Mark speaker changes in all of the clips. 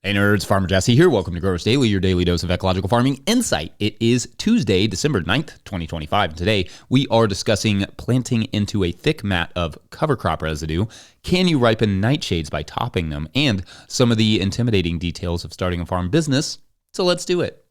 Speaker 1: Hey nerds, Farmer Jesse here. Welcome to Growers Daily, your daily dose of ecological farming insight. It is Tuesday, December 9th, 2025. And today we are discussing planting into a thick mat of cover crop residue. Can you ripen nightshades by topping them? And some of the intimidating details of starting a farm business. So let's do it.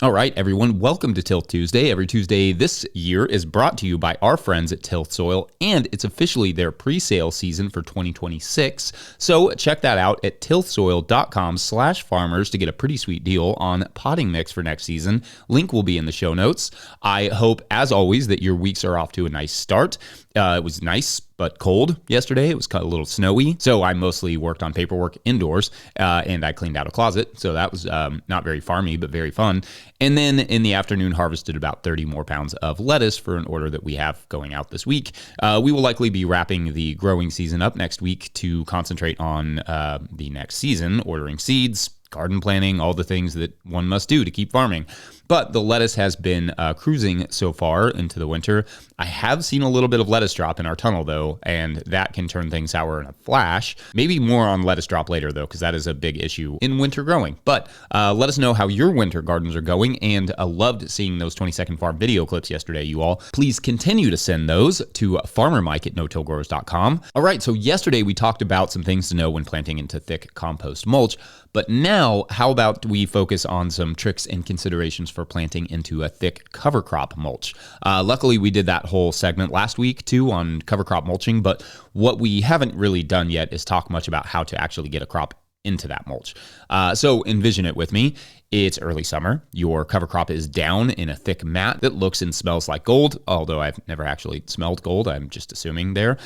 Speaker 1: All right, everyone, welcome to Tilth Tuesday. Every Tuesday this year is brought to you by our friends at Tilth Soil, and it's officially their pre-sale season for 2026. So check that out at tilthsoil.com/farmers to get a pretty sweet deal on potting mix for next season. Link will be in the show notes. I hope, as always, that your weeks are off to a nice start. It was nice but cold yesterday. It was a little snowy, so I mostly worked on paperwork indoors, and I cleaned out a closet, so that was not very farmy, but very fun. And then in the afternoon, harvested about 30 more pounds of lettuce for an order that we have going out this week. We will likely be wrapping the growing season up next week to concentrate on the next season, ordering seeds, garden planning, all the things that one must do to keep farming. But the lettuce has been cruising so far into the winter. I have seen a little bit of lettuce drop in our tunnel, though, and that can turn things sour in a flash. Maybe more on lettuce drop later, though, because that is a big issue in winter growing. But let us know how your winter gardens are going, and loved seeing those 20-second farm video clips yesterday, you all. Please continue to send those to farmermike@notillgrowers.com. All right, so yesterday we talked about some things to know when planting into thick compost mulch, but now how about we focus on some tricks and considerations for planting into a thick cover crop mulch. Luckily, we did that whole segment last week too on cover crop mulching, but what we haven't really done yet is talk much about how to actually get a crop into that mulch. So envision it with me. It's early summer. Your cover crop is down in a thick mat that looks and smells like gold, although I've never actually smelled gold. I'm just assuming there.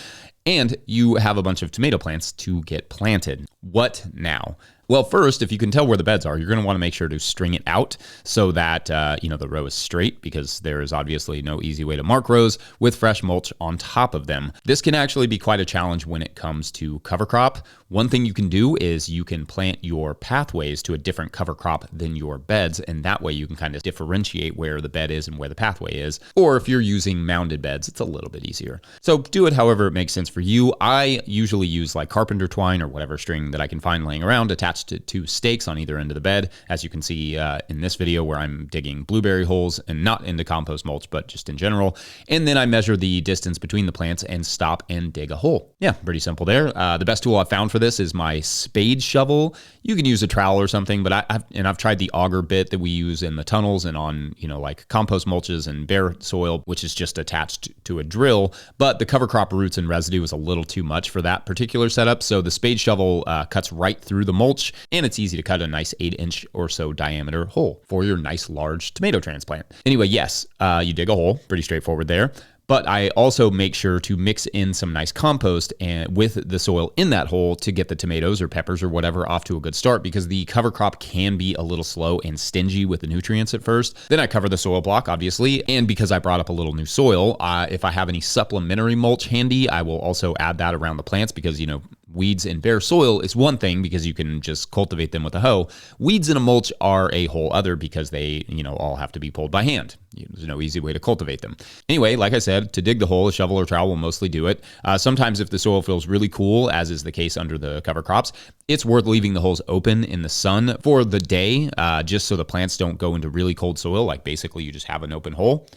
Speaker 1: And you have a bunch of tomato plants to get planted. What now? Well, first, if you can tell where the beds are, you're going to want to make sure to string it out so that, the row is straight, because there is obviously no easy way to mark rows with fresh mulch on top of them. This can actually be quite a challenge when it comes to cover crop. One thing you can do is you can plant your pathways to a different cover crop than your beds, and that way you can kind of differentiate where the bed is and where the pathway is. Or if you're using mounded beds, it's a little bit easier. So do it however it makes sense for you. I usually use like carpenter twine or whatever string that I can find laying around attached to two stakes on either end of the bed, as you can see in this video where I'm digging blueberry holes, and not into compost mulch, but just in general. And then I measure the distance between the plants and stop and dig a hole. Yeah, pretty simple there. The best tool I've found for this is my spade shovel. You can use a trowel or something, but I've tried the auger bit that we use in the tunnels and on, like compost mulches and bare soil, which is just attached to a drill. But the cover crop roots and residue is a little too much for that particular setup. So the spade shovel cuts right through the mulch, and it's easy to cut a nice 8-inch or so diameter hole for your nice large tomato transplant. Anyway, yes, you dig a hole, pretty straightforward there. But I also make sure to mix in some nice compost and with the soil in that hole to get the tomatoes or peppers or whatever off to a good start, because the cover crop can be a little slow and stingy with the nutrients at first. Then I cover the soil block, obviously, and because I brought up a little new soil, if I have any supplementary mulch handy, I will also add that around the plants, because, weeds in bare soil is one thing because you can just cultivate them with a hoe. Weeds in a mulch are a whole other, because they, all have to be pulled by hand. There's no easy way to cultivate them. Anyway, like I said, to dig the hole, a shovel or trowel will mostly do it. Sometimes if the soil feels really cool, as is the case under the cover crops, it's worth leaving the holes open in the sun for the day, just so the plants don't go into really cold soil. Like basically you just have an open hole.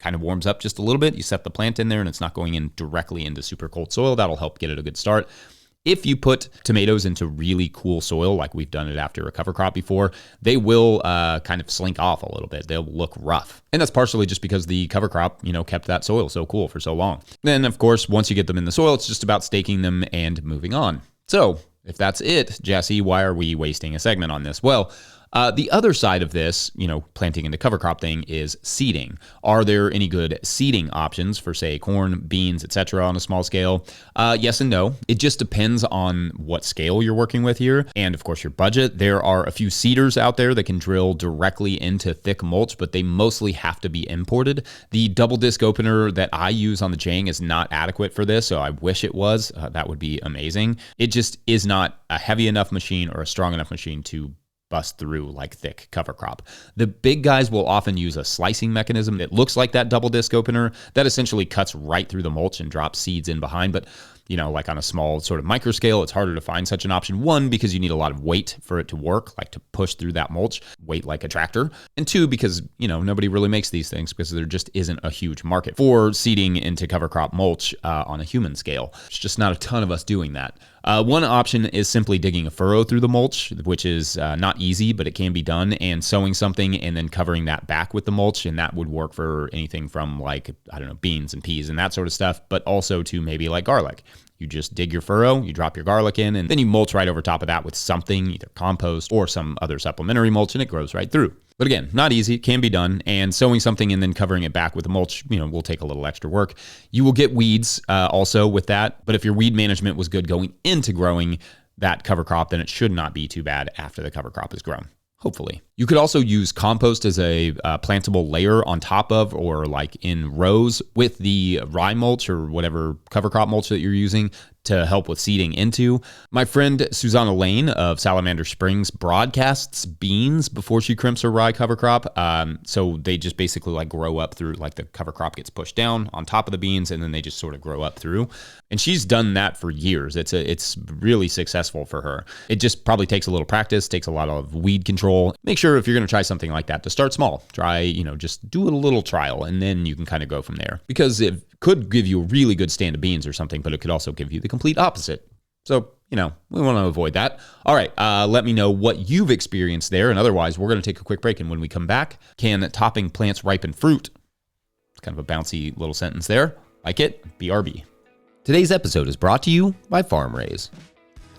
Speaker 1: Kind of warms up just a little bit. You set the plant in there and it's not going in directly into super cold soil. That'll help get it a good start. If you put tomatoes into really cool soil, like we've done it after a cover crop before, they will kind of slink off a little bit. They'll look rough. And that's partially just because the cover crop, kept that soil so cool for so long. Then, of course, once you get them in the soil, it's just about staking them and moving on. So if that's it, Jesse, why are we wasting a segment on this? Well, the other side of this, planting into cover crop thing is seeding. Are there any good seeding options for, say, corn, beans, etc. on a small scale? Yes and no. It just depends on what scale you're working with here, and of course your budget. There are a few seeders out there that can drill directly into thick mulch, but they mostly have to be imported. The double disc opener that I use on the Jang is not adequate for this, so I wish it was. That would be amazing. It just is not a heavy enough machine or a strong enough machine to bust through like thick cover crop. The big guys will often use a slicing mechanism that looks like that double disc opener that essentially cuts right through the mulch and drops seeds in behind. But like on a small sort of micro scale, it's harder to find such an option. One, because you need a lot of weight for it to work, like to push through that mulch, weight like a tractor. And two, because, nobody really makes these things because there just isn't a huge market for seeding into cover crop mulch on a human scale. There's just not a ton of us doing that. One option is simply digging a furrow through the mulch, which is not easy, but it can be done, and sowing something and then covering that back with the mulch. And that would work for anything from beans and peas and that sort of stuff, but also to maybe like garlic. You just dig your furrow, you drop your garlic in, and then you mulch right over top of that with something, either compost or some other supplementary mulch, and it grows right through. But again, not easy, it can be done, and sowing something and then covering it back with the mulch, will take a little extra work. You will get weeds also with that, but if your weed management was good going into growing that cover crop, then it should not be too bad after the cover crop is grown. Hopefully. You could also use compost as a plantable layer on top of or like in rows with the rye mulch or whatever cover crop mulch that you're using to help with seeding into. My friend Susanna Lane of Salamander Springs broadcasts beans before she crimps her rye cover crop. So they just basically like grow up through, like the cover crop gets pushed down on top of the beans and then they just sort of grow up through. And she's done that for years. It's really successful for her. It just probably takes a little practice, takes a lot of weed control. Make sure if you're going to try something like that to start small. Try, just do a little trial and then you can kind of go from there. Because it could give you a really good stand of beans or something, but it could also give you the complete opposite. So, we want to avoid that. All right, let me know what you've experienced there. And otherwise, we're going to take a quick break. And when we come back, can topping plants ripen fruit? It's kind of a bouncy little sentence there. Like it? BRB. Today's episode is brought to you by FarmRaise.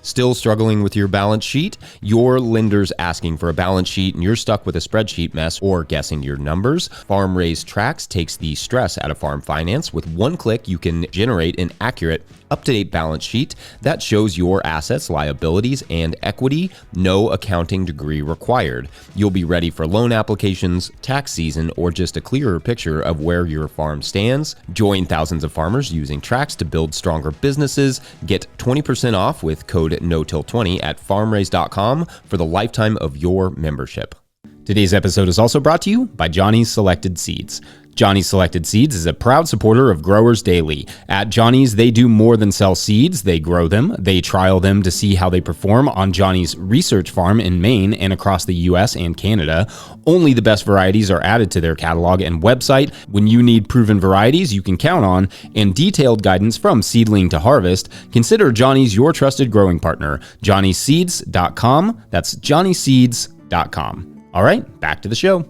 Speaker 1: Still struggling with your balance sheet? Your lender's asking for a balance sheet and you're stuck with a spreadsheet mess or guessing your numbers? FarmRaise Tracks takes the stress out of farm finance. With one click, you can generate an accurate, up-to-date balance sheet that shows your assets, liabilities, and equity. No accounting degree required. You'll be ready for loan applications, tax season, or just a clearer picture of where your farm stands. Join thousands of farmers using Tracks to build stronger businesses. Get 20% off with code NOTIL20 at farmraise.com for the lifetime of your membership. Today's episode is also brought to you by Johnny's Selected Seeds. Johnny's Selected Seeds is a proud supporter of Growers Daily. At Johnny's, they do more than sell seeds. They grow them. They trial them to see how they perform on Johnny's research farm in Maine and across the U.S. and Canada. Only the best varieties are added to their catalog and website. When you need proven varieties you can count on and detailed guidance from seedling to harvest, consider Johnny's your trusted growing partner. JohnnySeeds.com. That's JohnnySeeds.com. All right, back to the show.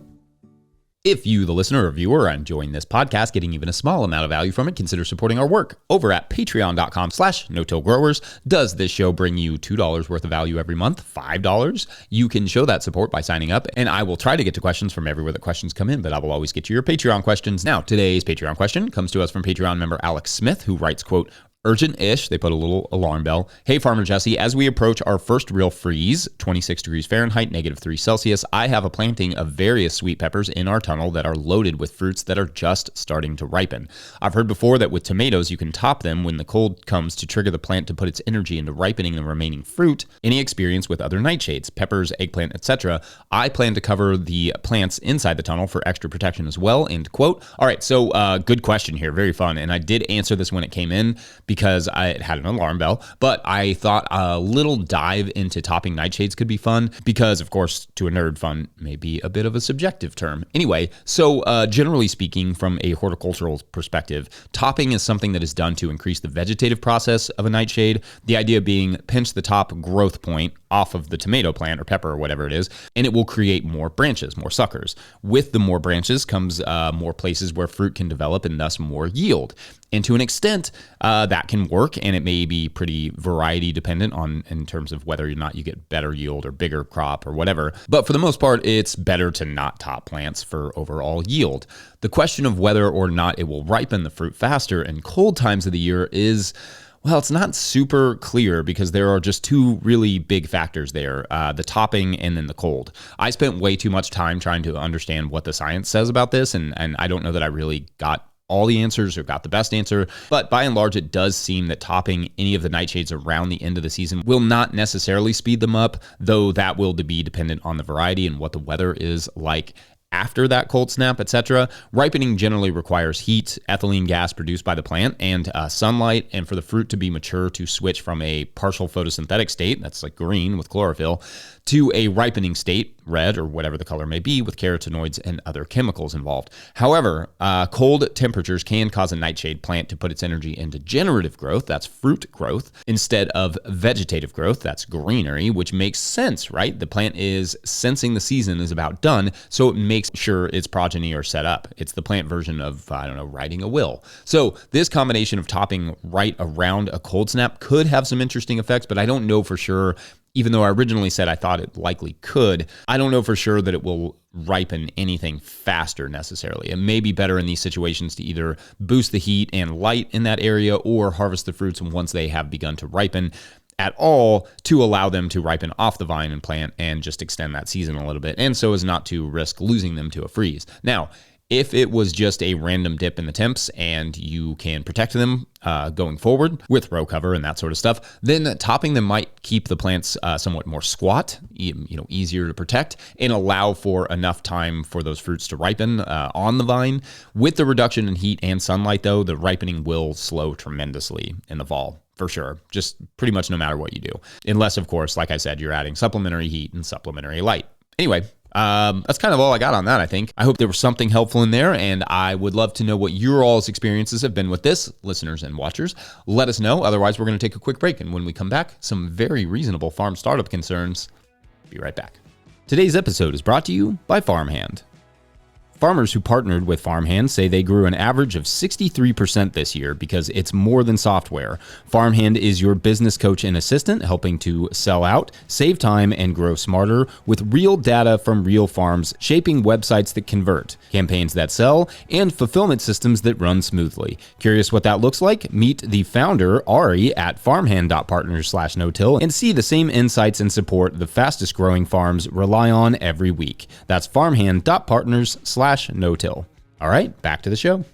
Speaker 1: If you, the listener or viewer, are enjoying this podcast, getting even a small amount of value from it, consider supporting our work over at patreon.com/no-till-growers. Does this show bring you $2 worth of value every month? $5? You can show that support by signing up, and I will try to get to questions from everywhere that questions come in, but I will always get to your Patreon questions. Now, today's Patreon question comes to us from Patreon member Alex Smith, who writes, quote, urgent-ish, they put a little alarm bell. Hey, Farmer Jesse, as we approach our first real freeze, 26 degrees Fahrenheit, -3 Celsius, I have a planting of various sweet peppers in our tunnel that are loaded with fruits that are just starting to ripen. I've heard before that with tomatoes, you can top them when the cold comes to trigger the plant to put its energy into ripening the remaining fruit. Any experience with other nightshades, peppers, eggplant, etc.? I plan to cover the plants inside the tunnel for extra protection as well, end quote. All right, so good question here, very fun. And I did answer this when it came in, because I had an alarm bell, but I thought a little dive into topping nightshades could be fun because, of course, to a nerd, fun may be a bit of a subjective term. Anyway, so generally speaking, from a horticultural perspective, topping is something that is done to increase the vegetative process of a nightshade. The idea being pinch the top growth point off of the tomato plant or pepper or whatever it is, and it will create more branches, more suckers. With the more branches comes more places where fruit can develop and thus more yield. And to an extent, that can work, and it may be pretty variety dependent on in terms of whether or not you get better yield or bigger crop or whatever. But for the most part, it's better to not top plants for overall yield. The question of whether or not it will ripen the fruit faster in cold times of the year is, well, it's not super clear because there are just two really big factors there, the topping and then the cold. I spent way too much time trying to understand what the science says about this, and I don't know that I really got all the answers or got the best answer, but by and large, it does seem that topping any of the nightshades around the end of the season will not necessarily speed them up, though that will be dependent on the variety and what the weather is like after that cold snap, etc. Ripening generally requires heat, ethylene gas produced by the plant, and sunlight, and for the fruit to be mature to switch from a partial photosynthetic state, that's like green with chlorophyll, to a ripening state, red or whatever the color may be, with carotenoids and other chemicals involved. However, cold temperatures can cause a nightshade plant to put its energy into generative growth, that's fruit growth, instead of vegetative growth, that's greenery, which makes sense, right? The plant is sensing the season is about done, so it makes sure its progeny are set up. It's the plant version of, writing a will. So this combination of topping right around a cold snap could have some interesting effects, but I don't know for sure. Even though I originally said I thought it likely could, I don't know for sure that it will ripen anything faster necessarily. It may be better in these situations to either boost the heat and light in that area or harvest the fruits once they have begun to ripen at all, to allow them to ripen off the vine and plant and just extend that season a little bit, and so as not to risk losing them to a freeze. Now, if it was just a random dip in the temps and you can protect them going forward with row cover and that sort of stuff, then topping them might keep the plants somewhat more squat, easier to protect, and allow for enough time for those fruits to ripen on the vine. With the reduction in heat and sunlight, though, the ripening will slow tremendously in the fall. For sure, just pretty much no matter what you do. Unless, of course, like I said, you're adding supplementary heat and supplementary light. Anyway, that's kind of all I got on that, I think. I hope there was something helpful in there, and I would love to know what your all's experiences have been with this, listeners and watchers. Let us know. Otherwise, we're going to take a quick break, and when we come back, some very reasonable farm startup concerns. Be right back. Today's episode is brought to you by Farmhand. Farmers who partnered with Farmhand say they grew an average of 63% this year because it's more than software. Farmhand is your business coach and assistant, helping to sell out, save time, and grow smarter with real data from real farms, shaping websites that convert, campaigns that sell, and fulfillment systems that run smoothly. Curious what that looks like? Meet the founder, Ari, at farmhand.partners/no-till and see the same insights and support the fastest growing farms rely on every week. That's farmhand.partners/no-till. All right, back to the show.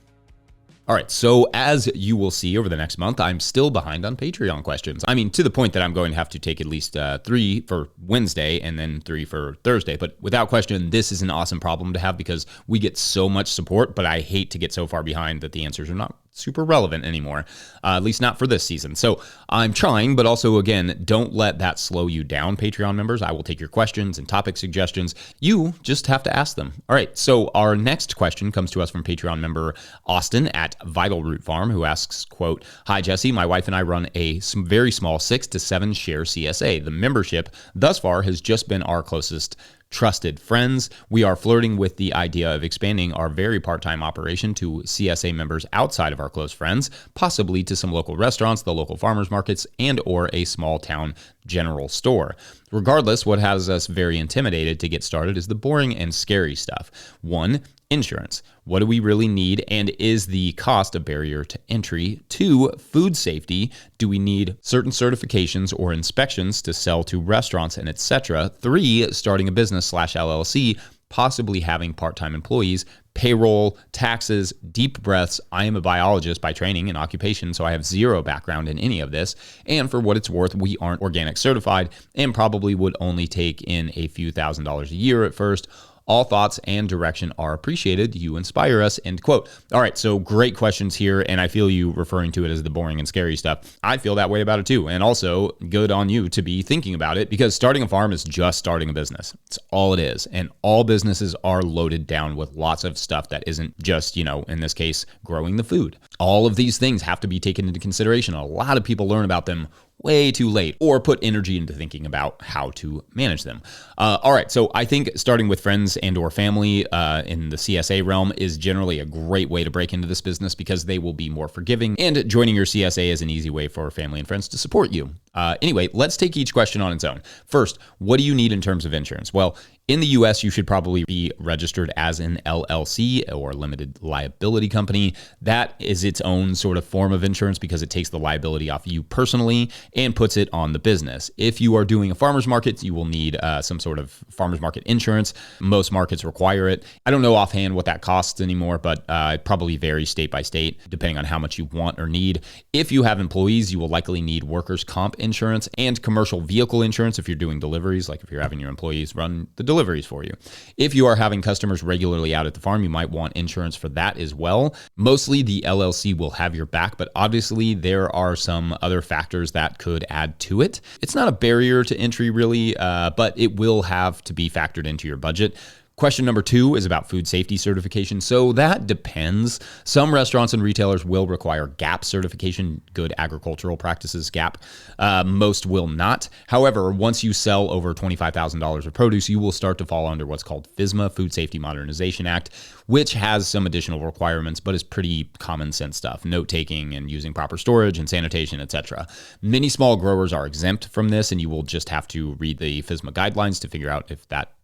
Speaker 1: All right, so as you will see over the next month, I'm still behind on Patreon questions. I mean, to the point that I'm going to have to take at least 3 for Wednesday and then 3 for Thursday. But without question, this is an awesome problem to have because we get so much support, but I hate to get so far behind that the answers are not super relevant anymore, at least not for this season. So I'm trying, but also, again, don't let that slow you down, Patreon members. I will take your questions and topic suggestions. You just have to ask them. All right, so our next question comes to us from Patreon member Austin at Vital Root Farm, who asks, quote, "Hi, Jesse. My wife and I run a very small 6 to 7 share CSA. The membership thus far has just been our closest trusted friends. We are flirting with the idea of expanding our very part-time operation to CSA members outside of our close friends, possibly to some local restaurants, the local farmers markets, and or a small town general store. Regardless, what has us very intimidated to get started is the boring and scary stuff. 1, insurance. What do we really need, and is the cost a barrier to entry? 2, food safety. Do we need certain certifications or inspections to sell to restaurants and etc.? 3, starting a business/LLC, possibly having part-time employees, payroll, taxes, deep breaths. I am a biologist by training and occupation, so I have zero background in any of this. And for what it's worth, we aren't organic certified and probably would only take in a few $1,000s a year at first. All thoughts and direction are appreciated. You inspire us," end quote. All right, so great questions here, and I feel you referring to it as the boring and scary stuff. I feel that way about it too, and also good on you to be thinking about it, because starting a farm is just starting a business. It's all it is, and all businesses are loaded down with lots of stuff that isn't just, in this case, growing the food. All of these things have to be taken into consideration. A lot of people learn about them way too late or put energy into thinking about how to manage them. All right, so I think starting with friends and or family in the CSA realm is generally a great way to break into this business because they will be more forgiving, and joining your CSA is an easy way for family and friends to support you. Anyway, let's take each question on its own. First, what do you need in terms of insurance? Well, in the US, you should probably be registered as an LLC or limited liability company. That is its own sort of form of insurance because it takes the liability off you personally and puts it on the business. If you are doing a farmer's market, you will need some sort of farmer's market insurance. Most markets require it. I don't know offhand what that costs anymore, but it probably varies state by state depending on how much you want or need. If you have employees, you will likely need workers' comp insurance and commercial vehicle insurance if you're doing deliveries, like if you're having your employees run the deliveries for you. If you are having customers regularly out at the farm, you might want insurance for that as well. Mostly the LLC will have your back, but obviously there are some other factors that could add to it. It's not a barrier to entry really, but it will have to be factored into your budget. Question number 2 is about food safety certification. So that depends. Some restaurants and retailers will require GAP certification, Good Agricultural Practices, GAP. Most will not. However, once you sell over $25,000 of produce, you will start to fall under what's called FSMA, Food Safety Modernization Act, which has some additional requirements, but is pretty common sense stuff. Note taking and using proper storage and sanitation, etc. Many small growers are exempt from this, and you will just have to read the FSMA guidelines to figure out if that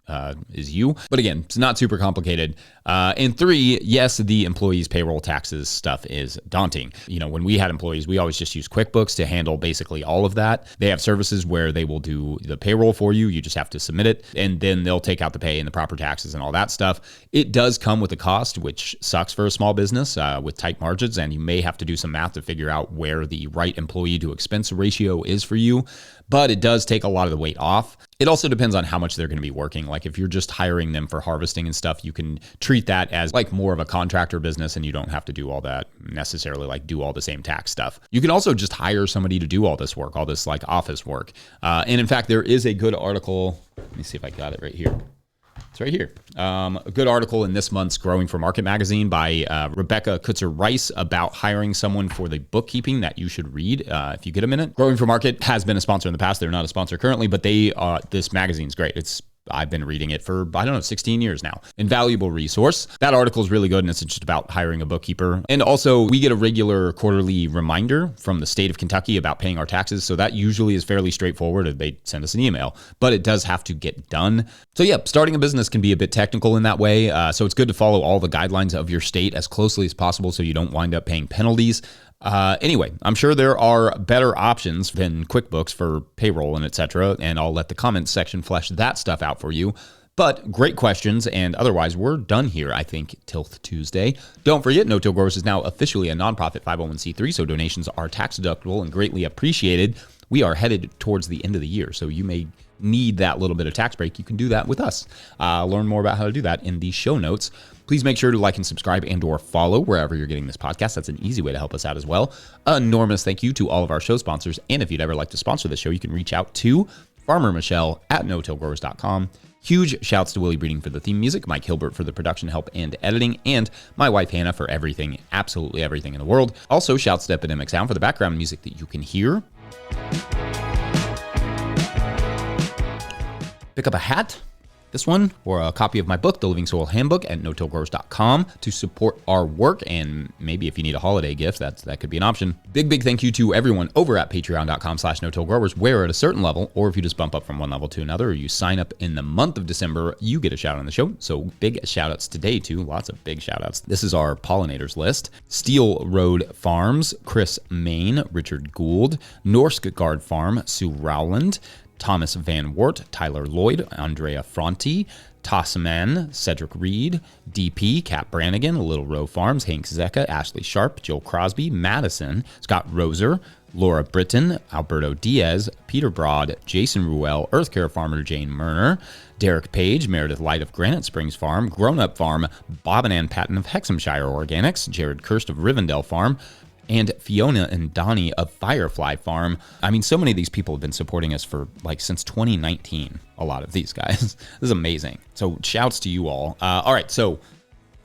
Speaker 1: is you. But again, it's not super complicated. And 3, yes, the employees' payroll taxes stuff is daunting. You know, when we had employees, we always just use QuickBooks to handle basically all of that. They have services where they will do the payroll for you. You just have to submit it, and then they'll take out the pay and the proper taxes and all that stuff. It does come with a cost, which sucks for a small business with tight margins, and you may have to do some math to figure out where the right employee to expense ratio is for you. But it does take a lot of the weight off. It also depends on how much they're going to be working. Like if you're just hiring them for harvesting and stuff, you can treat that as like more of a contractor business, and you don't have to do all that necessarily, like do all the same tax stuff. You can also just hire somebody to do all this work, all this like office work. And in fact, there is a good article. Let me see if I got it right here. It's right here. A good article in this month's Growing for Market magazine by Rebecca Kutzer-Rice about hiring someone for the bookkeeping that you should read if you get a minute. Growing for Market has been a sponsor in the past. They're not a sponsor currently, but this magazine's great. I've been reading it for, 16 years now. Invaluable resource. That article is really good, and it's just about hiring a bookkeeper. And also, we get a regular quarterly reminder from the state of Kentucky about paying our taxes, so that usually is fairly straightforward. They send us an email, but it does have to get done. So yeah, starting a business can be a bit technical in that way, so it's good to follow all the guidelines of your state as closely as possible so you don't wind up paying penalties. Anyway, I'm sure there are better options than QuickBooks for payroll and etc. And I'll let the comments section flesh that stuff out for you. But great questions, and otherwise, we're done here, I think, Tilth Tuesday. Don't forget, No Till Growers is now officially a nonprofit 501c3, so donations are tax deductible and greatly appreciated. We are headed towards the end of the year, so you may need that little bit of tax break. You can do that with us. Learn more about how to do that in the show notes. Please make sure to like and subscribe and or follow wherever you're getting this podcast. That's an easy way to help us out as well. Enormous thank you to all of our show sponsors. And if you'd ever like to sponsor the show, you can reach out to Farmer Michelle at notillgrowers.com. Huge shouts to Willie Breeding for the theme music, Mike Hilbert for the production help and editing, and my wife Hannah for everything, absolutely everything in the world. Also, shouts to Epidemic Sound for the background music that you can hear. Pick up a hat, this one, or a copy of my book, The Living Soil Handbook, at notillgrowers.com to support our work. And maybe if you need a holiday gift, that could be an option. Big thank you to everyone over at patreon.com/notillgrowers, where at a certain level, or if you just bump up from one level to another, or you sign up in the month of December, you get a shout out on the show. So big shout outs today too. Lots of big shout outs. This is our pollinators list. Steel Road Farms, Chris Main, Richard Gould, Norskgard Farm, Sue Rowland, Thomas Van Wart, Tyler Lloyd, Andrea Fronti, Tossman, Cedric Reed, DP, Kat Brannigan, Little Row Farms, Hank Zecca, Ashley Sharp, Joe Crosby, Madison, Scott Roser, Laura Britton, Alberto Diaz, Peter Broad, Jason Ruel, Earth Care Farmer Jane Murner, Derek Page, Meredith Light of Granite Springs Farm, Grown Up Farm, Bob and Ann Patton of Hexhamshire Organics, Jared Kirst of Rivendell Farm, and Fiona and Donnie of Firefly Farm. I mean, so many of these people have been supporting us for since 2019. A lot of these guys. This is amazing. So shouts to you all. All right, so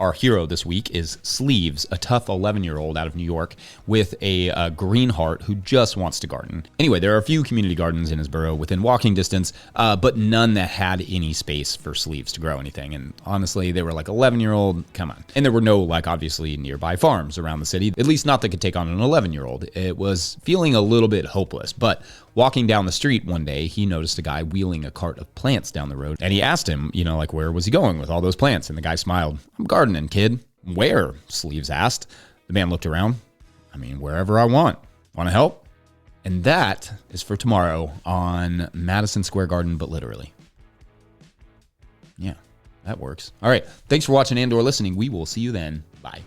Speaker 1: Our hero this week is Sleeves, a tough 11-year-old out of New York with a green heart who just wants to garden. Anyway, there are a few community gardens in his borough within walking distance, but none that had any space for Sleeves to grow anything. And honestly, they were like 11-year-old, come on. And there were no, like, obviously nearby farms around the city, at least not that could take on an 11-year-old. It was feeling a little bit hopeless, but walking down the street one day, he noticed a guy wheeling a cart of plants down the road. And he asked him, like, where was he going with all those plants? And the guy smiled. I'm gardening, kid. Where? Sleeves asked. The man looked around. I mean, wherever I want. Want to help? And that is for tomorrow on Madison Square Garden, but literally. Yeah, that works. All right. Thanks for watching and/or listening. We will see you then. Bye.